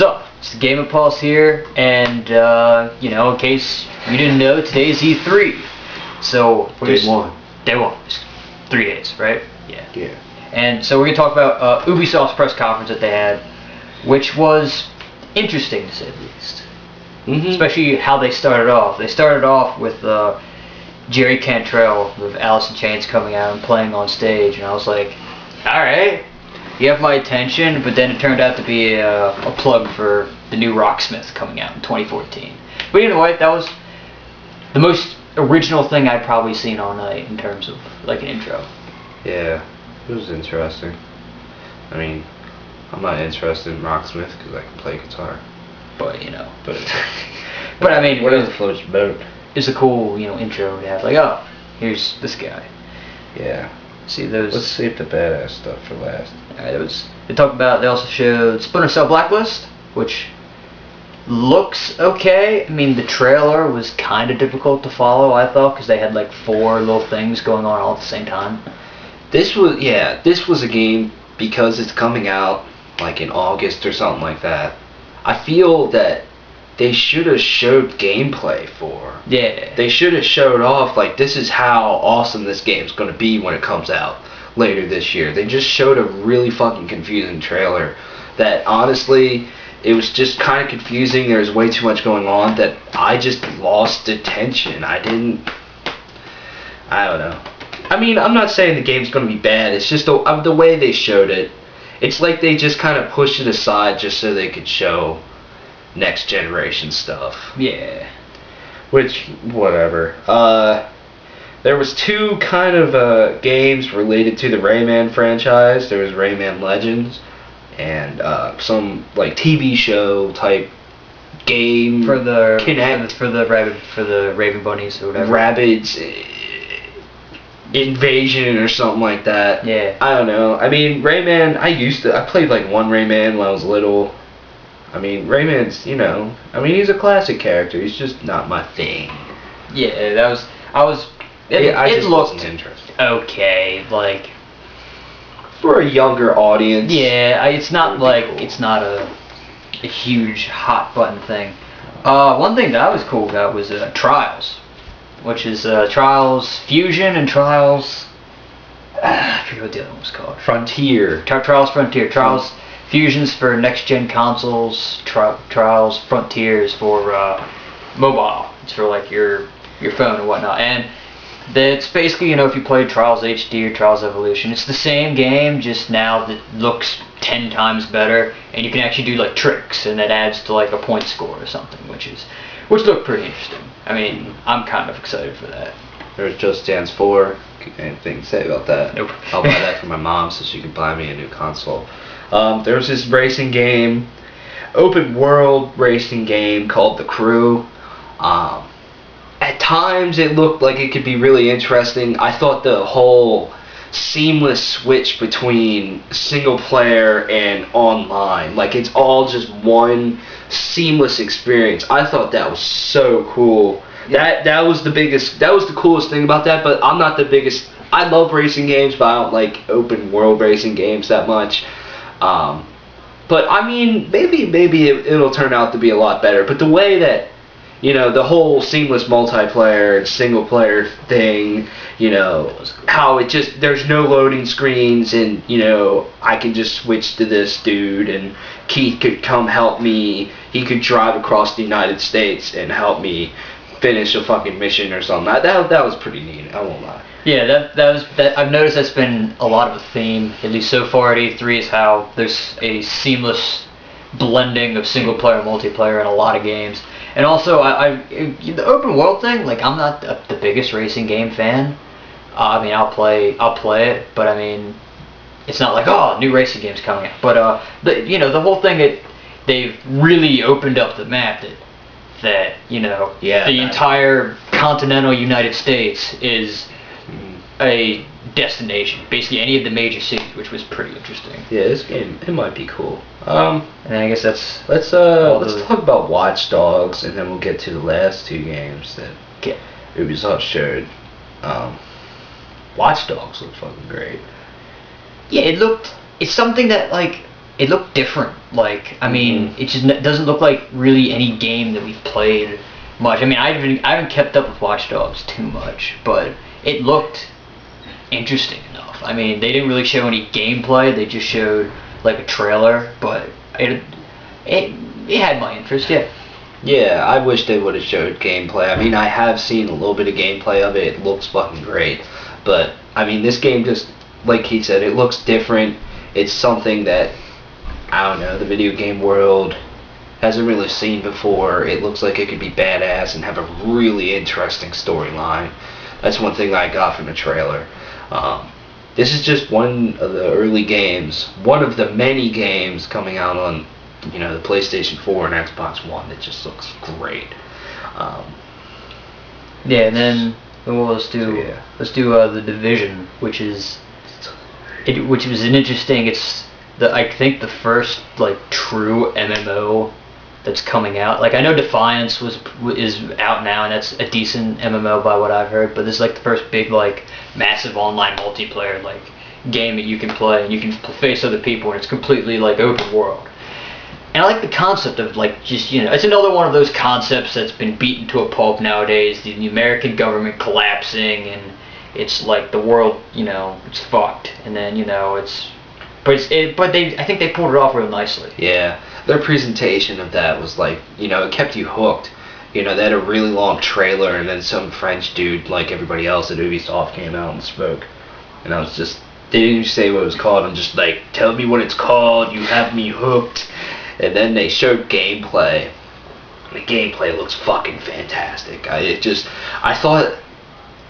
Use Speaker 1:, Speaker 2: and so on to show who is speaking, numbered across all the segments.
Speaker 1: What's up? It's the Game Pulse here, and in case you didn't know, today's E3. So
Speaker 2: Day one.
Speaker 1: Day one. It's 3 days, right?
Speaker 2: Yeah.
Speaker 1: And so we're gonna talk about Ubisoft's press conference that they had, which was interesting to say the least.
Speaker 2: Mm-hmm.
Speaker 1: Especially how they started off. They started off with Jerry Cantrell with Alice in Chains coming out and playing on stage, and I was like, all right. You have my attention, but then it turned out to be a plug for the new Rocksmith coming out in 2014. But anyway, that was the most original thing I'd probably seen all night in terms of like an intro.
Speaker 2: Yeah, it was interesting. I mean, I'm not interested in Rocksmith because I can play guitar.
Speaker 1: But
Speaker 2: But
Speaker 1: I mean,
Speaker 2: whatever floats your boat.
Speaker 1: It's a cool intro to have. Like, oh, here's this guy.
Speaker 2: Yeah.
Speaker 1: See those.
Speaker 2: Let's save the badass stuff for last.
Speaker 1: Alright, they talked about. They also showed Splinter Cell Blacklist, which looks okay. I mean, the trailer was kind of difficult to follow, I thought, because they had like 4 little things going on all at the same time.
Speaker 2: This was a game because it's coming out like in August or something like that. I feel that they should have showed gameplay for.
Speaker 1: Yeah.
Speaker 2: They should have showed off like this is how awesome this game's going to be when it comes out later this year. They just showed a really fucking confusing trailer that honestly it was just kind of confusing. There was way too much going on that I just lost attention. I don't know. I mean, I'm not saying the game's going to be bad. It's just the way they showed it. It's like they just kind of pushed it aside just so they could show next generation stuff.
Speaker 1: Yeah.
Speaker 2: Which, whatever. There was 2 kind of games related to the Rayman franchise. There was Rayman Legends and some like TV show type game
Speaker 1: for the Raven Bunnies or whatever.
Speaker 2: Rabbids Invasion or something like that.
Speaker 1: Yeah.
Speaker 2: I don't know. I mean, Rayman. I played like one Rayman when I was little. I mean, Rayman's, he's a classic character. He's just not my thing.
Speaker 1: Yeah, it
Speaker 2: just
Speaker 1: looked
Speaker 2: wasn't interested.
Speaker 1: Okay, like
Speaker 2: for a younger audience.
Speaker 1: Yeah, it's not like cool. It's not a huge hot button thing. One thing that I was cool about was Trials, which is Trials Fusion and Trials. I forget what the other one was called.
Speaker 2: Frontier.
Speaker 1: Trials Frontier. Trials Fusions for next gen consoles. Trials Frontiers for mobile. It's for like your phone and whatnot. And it's basically, if you played Trials HD or Trials Evolution, it's the same game, just now that looks 10 times better, and you can actually do like tricks, and it adds to like a point score or something, which looked pretty interesting. I mean, I'm kind of excited for that.
Speaker 2: There's Just Dance 4. Anything to say about that?
Speaker 1: Nope.
Speaker 2: I'll buy that for my mom so she can buy me a new console. There's this racing game, open world racing game called The Crew. At times it looked like it could be really interesting. I thought the whole seamless switch between single player and online, like it's all just one seamless experience. I thought that was so cool. That was the coolest thing about that, but I'm not the biggest. I love racing games, but I don't like open world racing games that much. But I mean, maybe it'll turn out to be a lot better. But the way that, the whole seamless multiplayer and single player thing, how it just, there's no loading screens and, I can just switch to this dude and Keith could come help me. He could drive across the United States and help me finish a fucking mission or something. That was pretty neat, I won't lie.
Speaker 1: Yeah, that I've noticed that's been a lot of a theme, at least so far at E3, is how there's a seamless blending of single player and multiplayer in a lot of games. And also, the open world thing, like I'm not the biggest racing game fan. I mean, I'll play it, but I mean, it's not like, oh, new racing game's coming out. But the whole thing, they've really opened up the map that the entire continental United States is a destination, basically any of the major cities, which was pretty interesting.
Speaker 2: Yeah, this game, it might be cool.
Speaker 1: And I guess let's
Speaker 2: talk about Watch Dogs, and then we'll get to the last 2 games that Ubisoft showed. Watch Dogs looks fucking great.
Speaker 1: Yeah, it's something that like it looked different. Like, I mean, it just doesn't look like really any game that we've played much. I mean, I haven't kept up with Watch Dogs too much, but it looked interesting enough. I mean, they didn't really show any gameplay. They just showed like a trailer, but it had my interest. Yeah.
Speaker 2: Yeah, I wish they would have showed gameplay. I mean, I have seen a little bit of gameplay of it. It looks fucking great. But, I mean, this game just, like he said, it looks different. It's something that, I don't know, the video game world hasn't really seen before. It looks like it could be badass and have a really interesting storyline. That's one thing I got from the trailer. This is just one of the early games, one of the many games coming out on, the PlayStation 4 and Xbox One that just looks great.
Speaker 1: Yeah, and then let's do The Division, which was an interesting. It's I think the first like true MMO that's coming out. Like I know Defiance is out now, and that's a decent MMO by what I've heard. But this is like the first big like massive online multiplayer like game that you can play, and you can face other people, and it's completely like open world. And I like the concept of like just it's another one of those concepts that's been beaten to a pulp nowadays. The American government collapsing, and it's like the world it's fucked, and then I think they pulled it off real nicely.
Speaker 2: Yeah, their presentation of that was like, it kept you hooked. They had a really long trailer, and then some French dude, like everybody else at Ubisoft, came out and spoke. And I was just, they didn't even say what it was called. I'm just like, tell me what it's called, you have me hooked. And then they showed gameplay. The gameplay looks fucking fantastic. I thought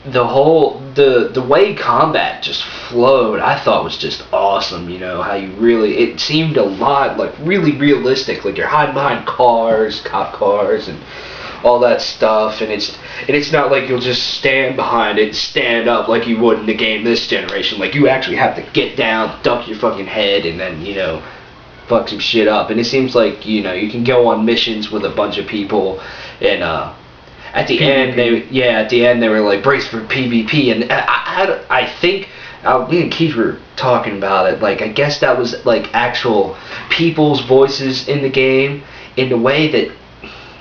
Speaker 2: the way combat just flowed, I thought was just awesome. How it seemed a lot like really realistic, like you're hiding behind cars, cop cars, and all that stuff, and it's not like you'll just stand behind it and stand up like you would in the game this generation. Like you actually have to get down, duck your fucking head, and then fuck some shit up. And it seems like you can go on missions with a bunch of people, and at the end they were like brace for PvP, and I think me and Keith were talking about it. Like I guess that was like actual people's voices in the game, in the way that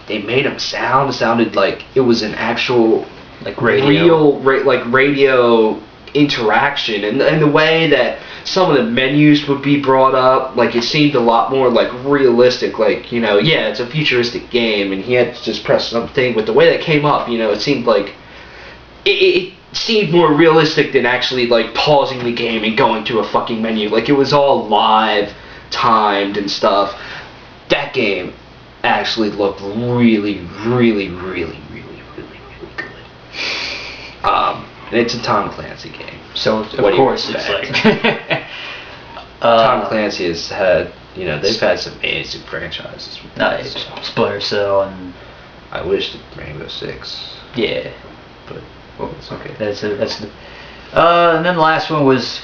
Speaker 2: they made them sounded like it was an actual
Speaker 1: like radio
Speaker 2: radio interaction, and the way that some of the menus would be brought up, like it seemed a lot more like realistic. Like it's a futuristic game, and he had to just press something. But the way that came up, it seemed like it seemed more realistic than actually like pausing the game and going to a fucking menu. Like it was all live, timed and stuff. That game actually looked really, really, really, really, really, really good. And it's a Tom Clancy game.
Speaker 1: So of course it's like
Speaker 2: Tom Clancy has had they've had some amazing franchises.
Speaker 1: Nice. Splinter Cell and
Speaker 2: I wish Rainbow Six.
Speaker 1: Yeah,
Speaker 2: but it's okay.
Speaker 1: That's the. And then the last one was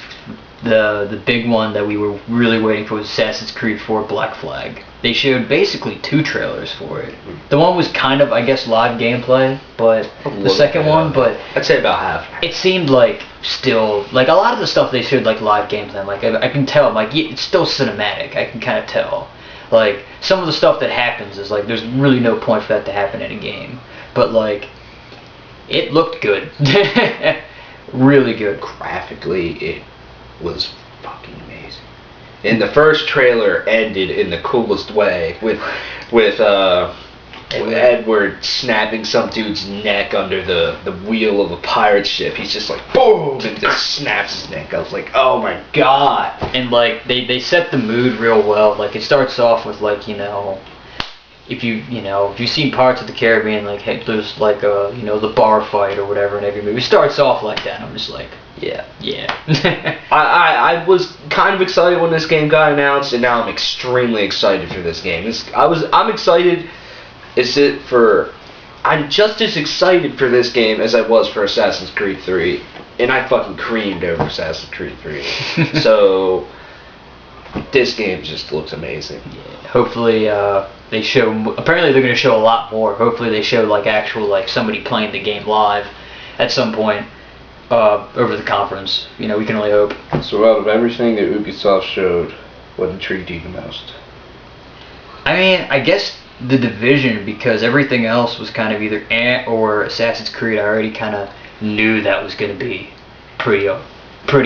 Speaker 1: the big one that we were really waiting for was Assassin's Creed 4 Black Flag. They showed basically 2 trailers for it. The one was kind of, I guess, live gameplay, but the second one, but
Speaker 2: I'd say about half.
Speaker 1: It seemed like still, like a lot of the stuff they showed like live gameplay, like I can tell, like it's still cinematic. I can kind of tell. Like some of the stuff that happens is like there's really no point for that to happen in a game, but like it looked good, really good.
Speaker 2: Graphically, it was fucking amazing. And the first trailer ended in the coolest way with Edward snapping some dude's neck under the wheel of a pirate ship. He's just like boom, and just snaps his neck. I was like, oh my god.
Speaker 1: And like they set the mood real well. Like it starts off with like if you've seen Pirates of the Caribbean, like hey, there's like the bar fight or whatever in every movie. It starts off like that. And I'm just like yeah.
Speaker 2: I was kind of excited when this game got announced, and now I'm extremely excited for this game. I'm excited. I'm just as excited for this game as I was for Assassin's Creed 3, and I fucking creamed over Assassin's Creed 3. So this game just looks amazing.
Speaker 1: Yeah. Hopefully they show. Apparently they're going to show a lot more. Hopefully they show like actual like somebody playing the game live at some point over the conference. We can only hope.
Speaker 2: So out of everything that Ubisoft showed, What intrigued you the most?
Speaker 1: I mean, I guess the Division, because everything else was kind of either Ant or Assassin's Creed. I already kind of knew that was going to be pretty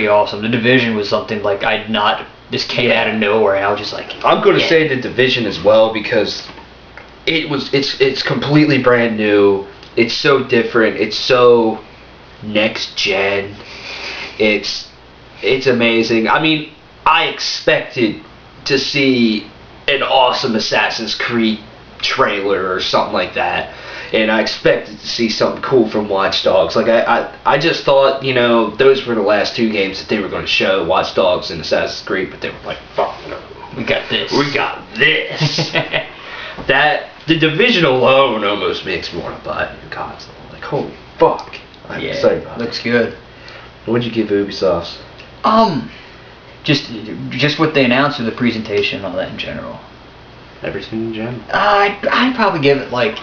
Speaker 1: awesome. The Division was something like I'd not just came out of nowhere, and I was just like,
Speaker 2: I'm going to say the Division as well because it's completely brand new. It's so different. It's so next gen. It's amazing. I mean, I expected to see an awesome Assassin's Creed trailer or something like that, and I expected to see something cool from Watch Dogs. Like I just thought, you know, those were the last two games that they were going to show, Watch Dogs and Assassin's Creed, but they were like, fuck no,
Speaker 1: we got this.
Speaker 2: That the Division alone almost makes me want to buy a new console. Like, holy fuck, I'm excited about it.
Speaker 1: Looks good.
Speaker 2: What'd you give Ubisoft?
Speaker 1: Just what they announced with the presentation and all that in general.
Speaker 2: Everything in general.
Speaker 1: I'd probably give it like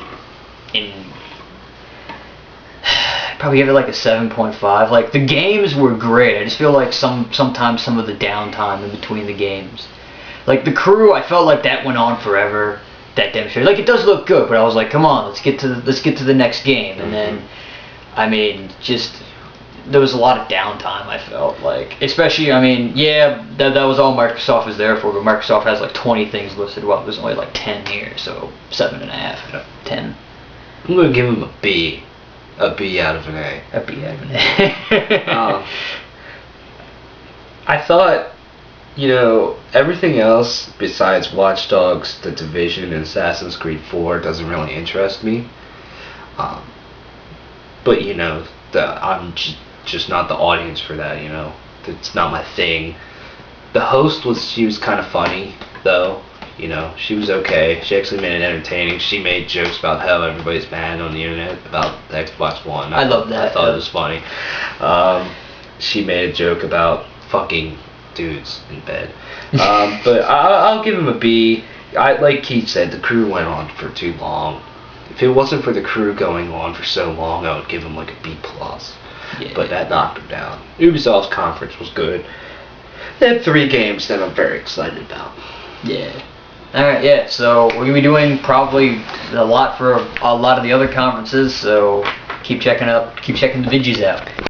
Speaker 1: a 7.5. Like, the games were great. I just feel like sometimes some of the downtime in between the games. Like The Crew, I felt like that went on forever. That demonstrated, like, it does look good, but I was like, come on, let's get to the next game. And then, I mean, just there was a lot of downtime. I felt like, especially, I mean, yeah, that was all Microsoft was there for, but Microsoft has like 20 things listed. Well, there's only like 10 here, so 7.5, 10.
Speaker 2: I'm gonna give him a B out of an A.
Speaker 1: A B out of an A.
Speaker 2: I thought, you know, everything else besides Watch Dogs, The Division, and Assassin's Creed 4 doesn't really interest me. But, you know, I'm just not the audience for that, you know. It's not my thing. The host she was kind of funny, though. You know, she was okay. She actually made it entertaining. She made jokes about how everybody's mad on the internet about the Xbox One.
Speaker 1: I love that.
Speaker 2: I thought it was funny. She made a joke about fucking dudes in bed. But I'll give him a B. Like Keith said, The Crew went on for too long. If it wasn't for The Crew going on for so long, I would give him like a B+.
Speaker 1: Yeah.
Speaker 2: But that knocked him down. Ubisoft's conference was good. They had 3 games that I'm very excited about.
Speaker 1: Yeah. Alright, yeah, so we're going to be doing probably a lot for a lot of the other conferences, so keep checking the videos out.